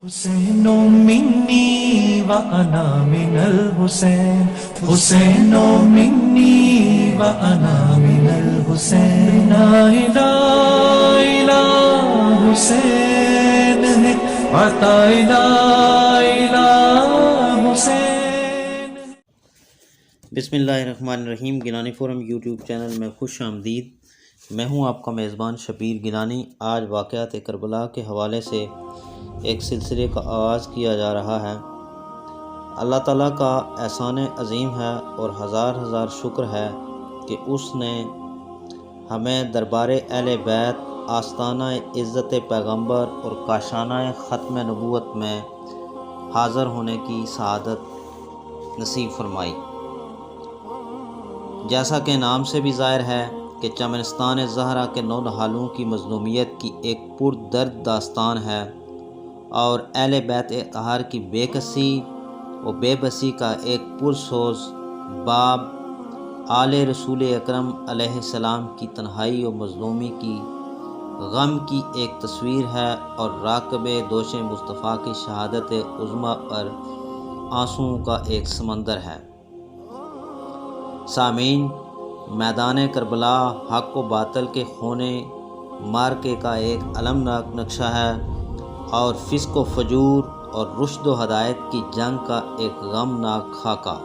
حسین منی وانا من الحسین حسین منی وانا من الحسین لا الہ الا حسین ہے عطا لا الہ حسین۔ بسم اللہ الرحمن الرحیم۔ گیلانی فورم یوٹیوب چینل میں خوش آمدید۔ میں ہوں آپ کا میزبان شبیر گیلانی۔ آج واقعات کربلا کے حوالے سے ایک سلسلے کا آغاز کیا جا رہا ہے۔ اللہ تعالیٰ کا احسان عظیم ہے اور ہزار ہزار شکر ہے کہ اس نے ہمیں دربار اہل بیت، آستانہ عزت پیغمبر اور کاشانہ ختم نبوت میں حاضر ہونے کی سعادت نصیب فرمائی۔ جیسا کہ نام سے بھی ظاہر ہے کہ چمنستان زہرا کے نونہالوں کی مظلومیت کی ایک پردرد داستان ہے اور اہل بیت اطہار کی بے کسی و بے بسی کا ایک پرسوز باب آل رسول اکرم علیہ السلام کی تنہائی و مظلومی کی غم کی ایک تصویر ہے اور راکب دوش مصطفیٰ کی شہادت عظمیٰ پر آنسوؤں کا ایک سمندر ہے۔ سامعین، میدان کربلا حق و باطل کے خونے مارکے کا ایک المناک نقشہ ہے اور فسق و فجور اور رشد و ہدایت کی جنگ کا ایک غمناک خاکہ۔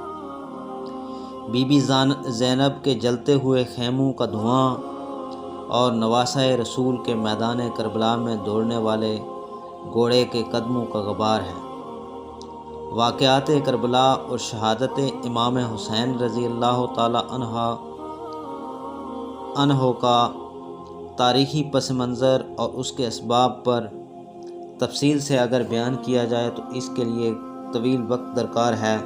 بی بی زینب کے جلتے ہوئے خیموں کا دھواں اور نواسہ رسول کے میدان کربلا میں دوڑنے والے گھوڑے کے قدموں کا غبار ہے۔ واقعات کربلا اور شہادت امام حسین رضی اللہ تعالی عنہ کا تاریخی پس منظر اور اس کے اسباب پر تفصیل سے اگر بیان کیا جائے تو اس کے لیے طویل وقت درکار ہے۔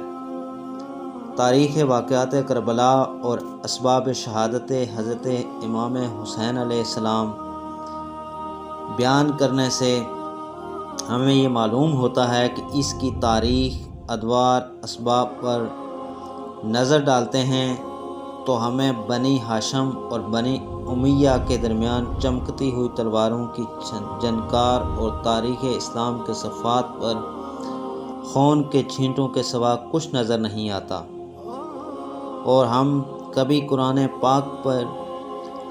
تاریخ واقعات کربلا اور اسباب شہادت حضرت امام حسین علیہ السلام بیان کرنے سے ہمیں یہ معلوم ہوتا ہے کہ اس کی تاریخ، ادوار، اسباب پر نظر ڈالتے ہیں تو ہمیں بنی ہاشم اور بنی امیہ کے درمیان چمکتی ہوئی تلواروں کی جنکار اور تاریخ اسلام کے صفحات پر خون کے چھینٹوں کے سوا کچھ نظر نہیں آتا، اور ہم کبھی قرآن پاک پر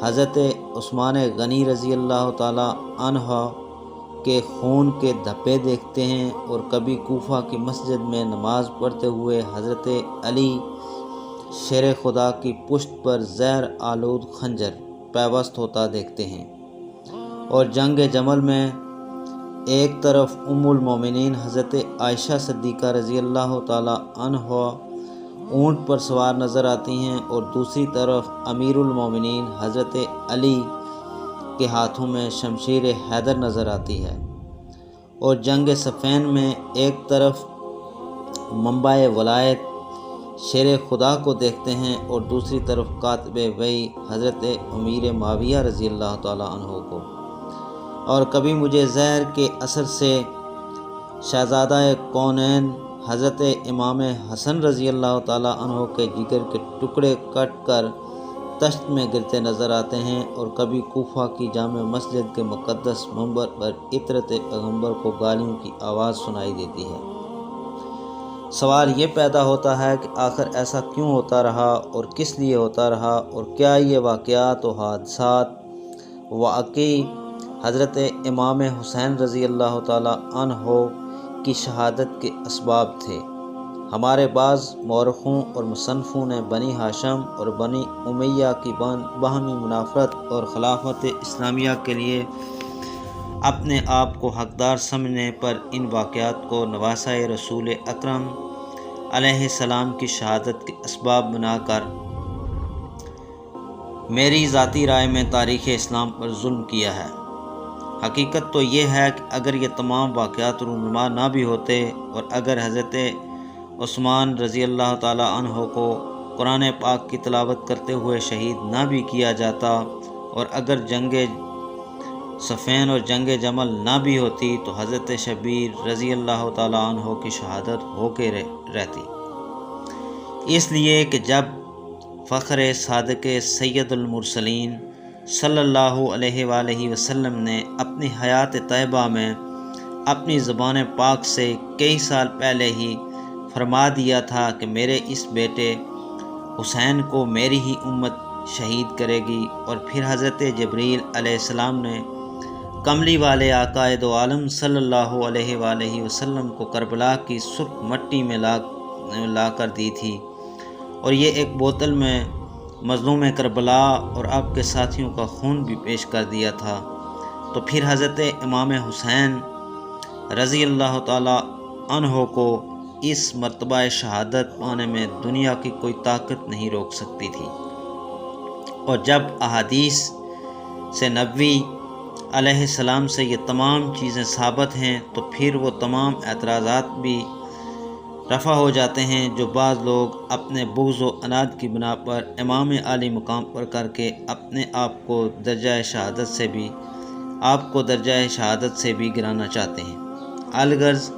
حضرت عثمان غنی رضی اللہ تعالی عنہ کے خون کے دھبے دیکھتے ہیں اور کبھی کوفہ کی مسجد میں نماز پڑھتے ہوئے حضرت علی شیر خدا کی پشت پر زہر آلود خنجر پیوست ہوتا دیکھتے ہیں، اور جنگ جمل میں ایک طرف ام المومنین حضرت عائشہ صدیقہ رضی اللہ تعالی عنہ اونٹ پر سوار نظر آتی ہیں اور دوسری طرف امیر المومنین حضرت علی کے ہاتھوں میں شمشیر حیدر نظر آتی ہے، اور جنگ صفین میں ایک طرف منبع ولایت شیر خدا کو دیکھتے ہیں اور دوسری طرف کاتب وحی حضرت امیر معاویہ رضی اللہ تعالی عنہ کو، اور کبھی مجھے زہر کے اثر سے شہزادہ کونین حضرت امام حسن رضی اللہ تعالی عنہ کے جگر کے ٹکڑے کٹ کر تشت میں گرتے نظر آتے ہیں، اور کبھی کوفہ کی جامع مسجد کے مقدس منبر پر عطرت پیغمبر کو گالیوں کی آواز سنائی دیتی ہے۔ سوال یہ پیدا ہوتا ہے کہ آخر ایسا کیوں ہوتا رہا اور کس لیے ہوتا رہا، اور کیا یہ واقعات و حادثات واقعی حضرت امام حسین رضی اللہ تعالی عنہ کی شہادت کے اسباب تھے؟ ہمارے بعض مورخوں اور مصنفوں نے بنی ہاشم اور بنی امیہ کی باہمی منافرت اور خلافت اسلامیہ کے لیے اپنے آپ کو حقدار سمجھنے پر ان واقعات کو نواسہ رسول اکرم علیہ السلام کی شہادت کے اسباب بنا کر میری ذاتی رائے میں تاریخ اسلام پر ظلم کیا ہے۔ حقیقت تو یہ ہے کہ اگر یہ تمام واقعات رونما نہ بھی ہوتے، اور اگر حضرت عثمان رضی اللہ تعالی عنہ کو قرآن پاک کی تلاوت کرتے ہوئے شہید نہ بھی کیا جاتا، اور اگر جنگ صفین اور جنگ جمل نہ بھی ہوتی تو حضرت شبیر رضی اللہ تعالی عنہ کی شہادت ہو کے رہتی، اس لیے کہ جب فخر صادق سید المرسلین صلی اللہ علیہ وآلہ وسلم نے اپنی حیات طیبہ میں اپنی زبان پاک سے کئی سال پہلے ہی فرما دیا تھا کہ میرے اس بیٹے حسین کو میری ہی امت شہید کرے گی۔ اور پھر حضرت جبریل علیہ السلام نے کملی والے آقا دو عالم صلی اللہ علیہ وآلہ وسلم کو کربلا کی سرخ مٹی میں لا کر دی تھی، اور یہ ایک بوتل میں مظلوم کربلا اور آپ کے ساتھیوں کا خون بھی پیش کر دیا تھا۔ تو پھر حضرت امام حسین رضی اللہ تعالی عنہ کو اس مرتبہ شہادت پانے میں دنیا کی کوئی طاقت نہیں روک سکتی تھی۔ اور جب احادیث سے نبوی علیہ السلام سے یہ تمام چیزیں ثابت ہیں تو پھر وہ تمام اعتراضات بھی رفع ہو جاتے ہیں جو بعض لوگ اپنے بغض و عناد کی بنا پر امام عالی مقام پر کر کے اپنے آپ کو درجہ شہادت سے بھی گرانا چاہتے ہیں۔ الغرض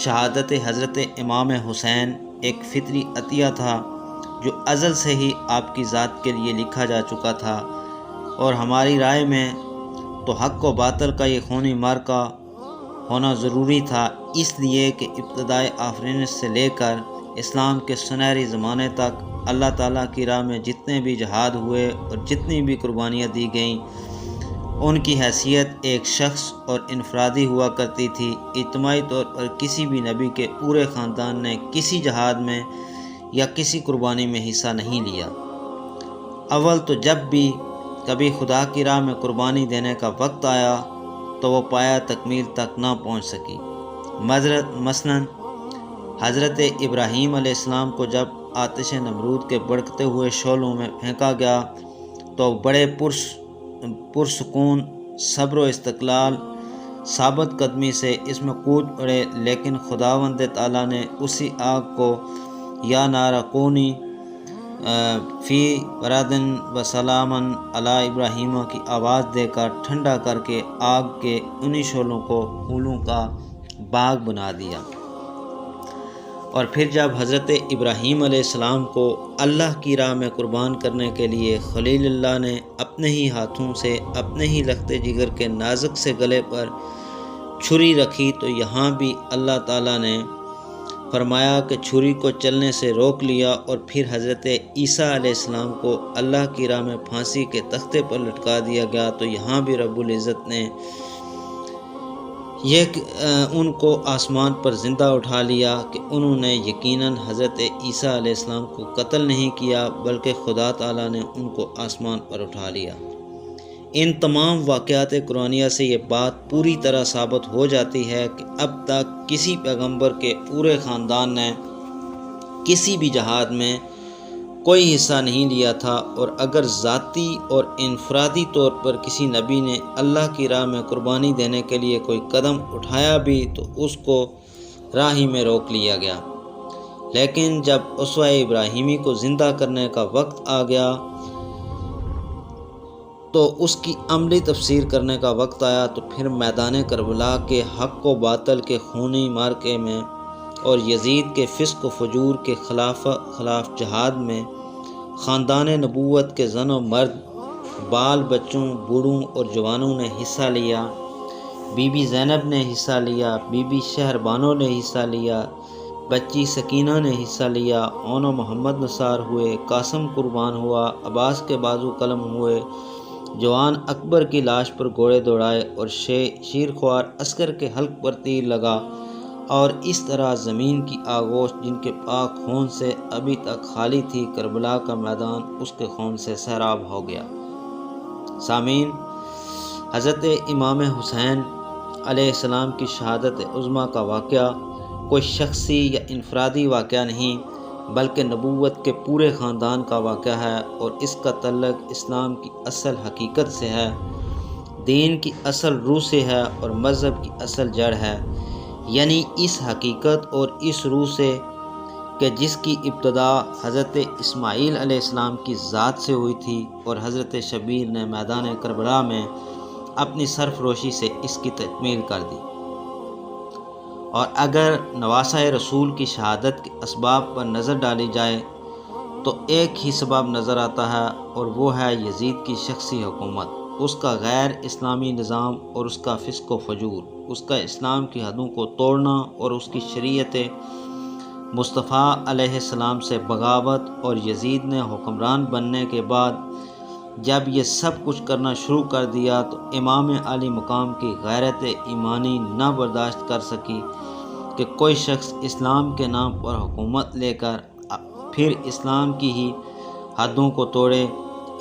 شہادت حضرت امام حسین ایک فطری عطیہ تھا جو ازل سے ہی آپ کی ذات کے لیے لکھا جا چکا تھا، اور ہماری رائے میں تو حق و باطل کا یہ خونی معرکہ ہونا ضروری تھا، اس لیے کہ ابتدائے آفرینش سے لے کر اسلام کے سنہری زمانے تک اللہ تعالیٰ کی راہ میں جتنے بھی جہاد ہوئے اور جتنی بھی قربانیاں دی گئیں، ان کی حیثیت ایک شخص اور انفرادی ہوا کرتی تھی۔ اجتماعی طور پر کسی بھی نبی کے پورے خاندان نے کسی جہاد میں یا کسی قربانی میں حصہ نہیں لیا۔ اول تو جب بھی کبھی خدا کی راہ میں قربانی دینے کا وقت آیا تو وہ پایا تکمیل تک نہ پہنچ سکی۔ مثلاً حضرت ابراہیم علیہ السلام کو جب آتش نمرود کے بھڑکتے ہوئے شعلوں میں پھینکا گیا تو بڑے پرسکون صبر و استقلال ثابت قدمی سے اس میں کود پڑے، لیکن خداوند تعالیٰ نے اسی آگ کو یا نار کونی فی بردن و سلامن علی ابراہیم کی آواز دے کر ٹھنڈا کر کے آگ کے انہی شعلوں کو پھولوں کا باغ بنا دیا۔ اور پھر جب حضرت ابراہیم علیہ السلام کو اللہ کی راہ میں قربان کرنے کے لیے خلیل اللہ نے اپنے ہی ہاتھوں سے اپنے ہی لخت جگر کے نازک سے گلے پر چھری رکھی تو یہاں بھی اللہ تعالیٰ نے فرمایا کہ چھری کو چلنے سے روک لیا، اور پھر حضرت عیسیٰ علیہ السلام کو اللہ کی راہ میں پھانسی کے تختے پر لٹکا دیا گیا تو یہاں بھی رب العزت نے ان کو آسمان پر زندہ اٹھا لیا کہ انہوں نے یقیناً حضرت عیسیٰ علیہ السلام کو قتل نہیں کیا بلکہ خدا تعالیٰ نے ان کو آسمان پر اٹھا لیا۔ ان تمام واقعات قرآنیہ سے یہ بات پوری طرح ثابت ہو جاتی ہے کہ اب تک کسی پیغمبر کے پورے خاندان نے کسی بھی جہاد میں کوئی حصہ نہیں لیا تھا، اور اگر ذاتی اور انفرادی طور پر کسی نبی نے اللہ کی راہ میں قربانی دینے کے لیے کوئی قدم اٹھایا بھی تو اس کو راہ ہی میں روک لیا گیا۔ لیکن جب اسوہ ابراہیمی کو زندہ کرنے کا وقت آ گیا تو اس کی عملی تفسیر کرنے کا وقت آیا تو پھر میدان کربلا کے حق و باطل کے خونی معرکے میں اور یزید کے فسق و فجور کے خلاف جہاد میں خاندان نبوت کے زن و مرد، بال بچوں، بوڑھوں اور جوانوں نے حصہ لیا۔ بی بی زینب نے حصہ لیا، بی بی شہربانو نے حصہ لیا، بچی سکینہ نے حصہ لیا، اون و محمد نثار ہوئے، قاسم قربان ہوا، عباس کے بازو قلم ہوئے، جوان اکبر کی لاش پر گھوڑے دوڑائے اور شیرخوار عسکر کے حلق پر تیر لگا، اور اس طرح زمین کی آغوش جن کے پاک خون سے ابھی تک خالی تھی، کربلا کا میدان اس کے خون سے سیراب ہو گیا۔ سامعین، حضرت امام حسین علیہ السلام کی شہادت عظمیٰ کا واقعہ کوئی شخصی یا انفرادی واقعہ نہیں بلکہ نبوت کے پورے خاندان کا واقعہ ہے، اور اس کا تعلق اسلام کی اصل حقیقت سے ہے، دین کی اصل روح سے ہے اور مذہب کی اصل جڑ ہے، یعنی اس حقیقت اور اس روح سے کہ جس کی ابتدا حضرت اسماعیل علیہ السلام کی ذات سے ہوئی تھی، اور حضرت شبیر نے میدان کربلا میں اپنی سرفروشی سے اس کی تکمیل کر دی۔ اور اگر نواسہ رسول کی شہادت کے اسباب پر نظر ڈالی جائے تو ایک ہی سبب نظر آتا ہے، اور وہ ہے یزید کی شخصی حکومت۔ اس کا غیر اسلامی نظام اور اس کا فسق و فجور، اس کا اسلام کی حدوں کو توڑنا اور اس کی شریعت مصطفیٰ علیہ السلام سے بغاوت، اور یزید نے حکمران بننے کے بعد جب یہ سب کچھ کرنا شروع کر دیا تو امام علی مقام کی غیرت ایمانی نہ برداشت کر سکی کہ کوئی شخص اسلام کے نام پر حکومت لے کر پھر اسلام کی ہی حدوں کو توڑے۔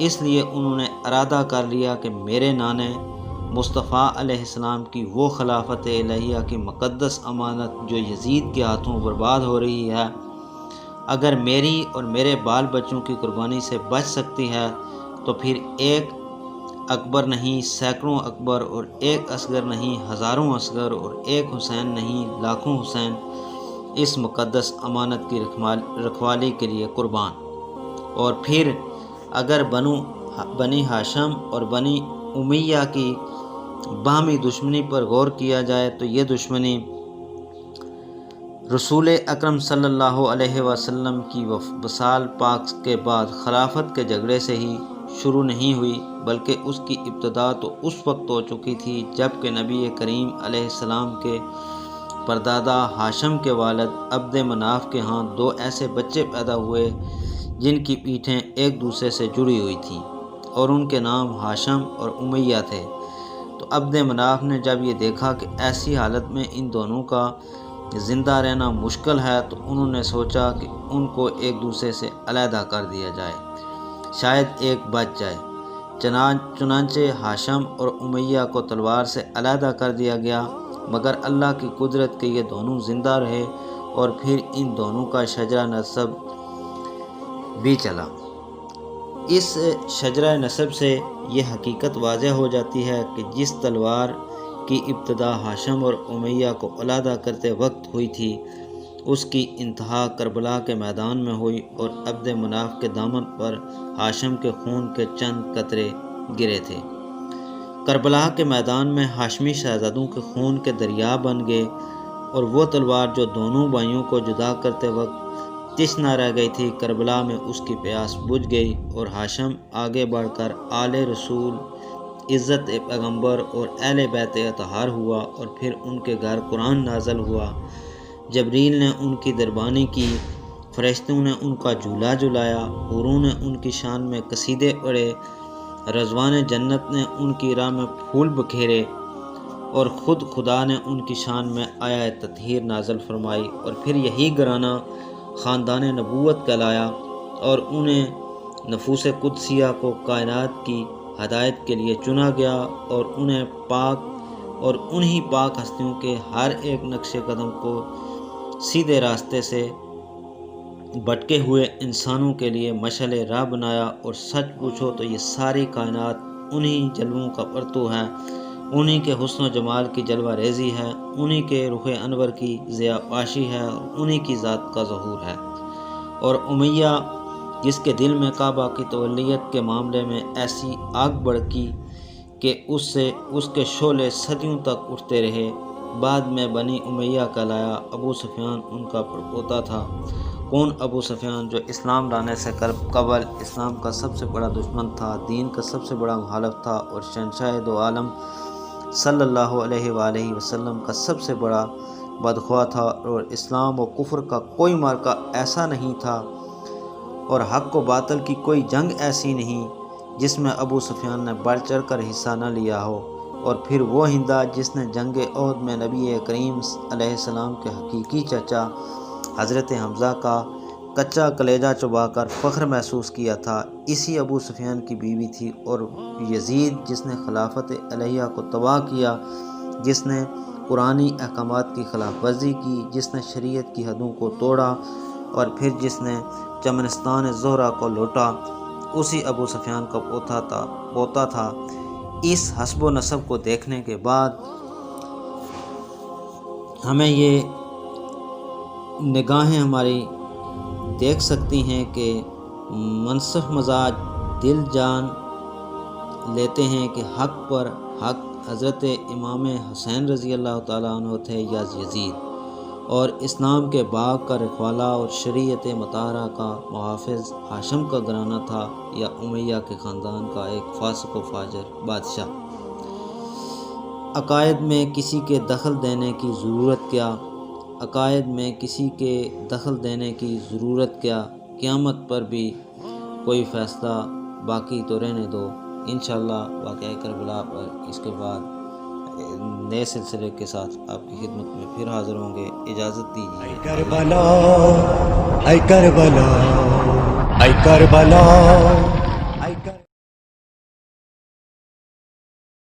اس لیے انہوں نے ارادہ کر لیا کہ میرے نانے مصطفیٰ علیہ السلام کی وہ خلافت الہیہ کی مقدس امانت جو یزید کے ہاتھوں برباد ہو رہی ہے، اگر میری اور میرے بال بچوں کی قربانی سے بچ سکتی ہے تو پھر ایک اکبر نہیں سینکڑوں اکبر، اور ایک اصغر نہیں ہزاروں اصغر، اور ایک حسین نہیں لاکھوں حسین اس مقدس امانت کی رکھوالی کے لیے قربان۔ اور پھر اگر بنی ہاشم اور بنی امیہ کی باہمی دشمنی پر غور کیا جائے تو یہ دشمنی رسول اکرم صلی اللہ علیہ وسلم کی وصال پاک کے بعد خلافت کے جھگڑے سے ہی شروع نہیں ہوئی، بلکہ اس کی ابتدا تو اس وقت ہو چکی تھی جب کہ نبی کریم علیہ السلام کے پردادا ہاشم کے والد عبد مناف کے ہاں 2 ایسے بچے پیدا ہوئے جن کی پیٹھیں ایک دوسرے سے جڑی ہوئی تھیں اور ان کے نام ہاشم اور امیہ تھے۔ تو عبد مناف نے جب یہ دیکھا کہ ایسی حالت میں ان دونوں کا زندہ رہنا مشکل ہے تو انہوں نے سوچا کہ ان کو ایک دوسرے سے علیحدہ کر دیا جائے، شاید ایک بچ جائے۔ چنانچہ ہاشم اور امیہ کو تلوار سے علیحدہ کر دیا گیا، مگر اللہ کی قدرت کہ یہ دونوں زندہ رہے اور پھر ان دونوں کا شجرہ نسب بھی چلا۔ اس شجرہ نسب سے یہ حقیقت واضح ہو جاتی ہے کہ جس تلوار کی ابتدا ہاشم اور امیہ کو علیحدہ کرتے وقت ہوئی تھی، اس کی انتہا کربلا کے میدان میں ہوئی اور عبد مناف کے دامن پر ہاشم کے خون کے چند قطرے گرے تھے۔ کربلا کے میدان میں ہاشمی شہزادوں کے خون کے دریا بن گئے، اور وہ تلوار جو دونوں بھائیوں کو جدا کرتے وقت تشنا رہ گئی تھی، کربلا میں اس کی پیاس بجھ گئی، اور ہاشم آگے بڑھ کر آل رسول، عزت پیغمبر اور اہل بیت اطہار ہوا، اور پھر ان کے گھر قرآن نازل ہوا، جبریل نے ان کی دربانی کی، فرشتوں نے ان کا جھولا جھلایا، حوروں نے ان کی شان میں قصیدے پڑھے، رضوان جنت نے ان کی راہ میں پھول بکھیرے، اور خود خدا نے ان کی شان میں آیت تطہیر نازل فرمائی، اور پھر یہی گھرانہ خاندان نبوت کہلایا، اور انہیں نفوس قدسیہ کو کائنات کی ہدایت کے لیے چنا گیا، اور انہیں انہی پاک ہستیوں کے ہر ایک نقش قدم کو سیدھے راستے سے بھٹکے ہوئے انسانوں کے لیے مشعل راہ بنایا۔ اور سچ پوچھو تو یہ ساری کائنات انہی جلووں کا پرتو ہے، انہی کے حسن و جمال کی جلوہ ریزی ہے، انہی کے رخ انور کی ضیاء پاشی ہے، اور انہی کی ذات کا ظہور ہے۔ اور امیہ جس کے دل میں کعبہ کی تولیت کے معاملے میں ایسی آگ بھڑکی کہ اس کے شعلے صدیوں تک اٹھتے رہے، بعد میں بنی امیہ کہلایا۔ ابو سفیان ان کا پڑپوتا تھا۔ کون ابو سفیان؟ جو اسلام لانے سے قبل اسلام کا سب سے بڑا دشمن تھا، دین کا سب سے بڑا مخالف تھا، اور شہنشاہ دو عالم صلی اللہ علیہ وآلہ وسلم کا سب سے بڑا بدخواہ تھا، اور اسلام و کفر کا کوئی معرکہ ایسا نہیں تھا اور حق و باطل کی کوئی جنگ ایسی نہیں جس میں ابو سفیان نے بڑھ چڑھ کر حصہ نہ لیا ہو۔ اور پھر وہ ہندا جس نے جنگ احد میں نبی کریم علیہ السلام کے حقیقی چچا حضرت حمزہ کا کچا کلیجہ چبا کر فخر محسوس کیا تھا، اسی ابو سفیان کی بیوی تھی۔ اور یزید جس نے خلافت الہیہ کو تباہ کیا، جس نے قرآنی احکامات کی خلاف ورزی کی، جس نے شریعت کی حدوں کو توڑا، اور پھر جس نے چمنستان زہرہ کو لوٹا، اسی ابو سفیان کا پوتا تھا۔ اس حسب و نسب کو دیکھنے کے بعد ہمیں یہ نگاہیں ہماری دیکھ سکتی ہیں کہ منصف مزاج دل جان لیتے ہیں کہ حق حضرت امام حسین رضی اللہ تعالیٰ عنہ تھے یا یزید، اور اسلام کے باغ کا رکھوالا اور شریعت مطہرہ کا محافظ ہاشم کا گھرانہ تھا یا امیہ کے خاندان کا ایک فاسق و فاجر بادشاہ؟ عقائد میں کسی کے دخل دینے کی ضرورت کیا؟ عقائد میں کسی کے دخل دینے کی ضرورت کیا؟ قیامت پر بھی کوئی فیصلہ باقی تو رہنے دو، انشاءاللہ واقعہ کربلا پر اس کے بعد نئے سلسلے کے ساتھ آپ کی خدمت میں پھر حاضر ہوں گے۔ اجازت دیجیے۔ اے کربلا، اے کربلا، اے کربلا۔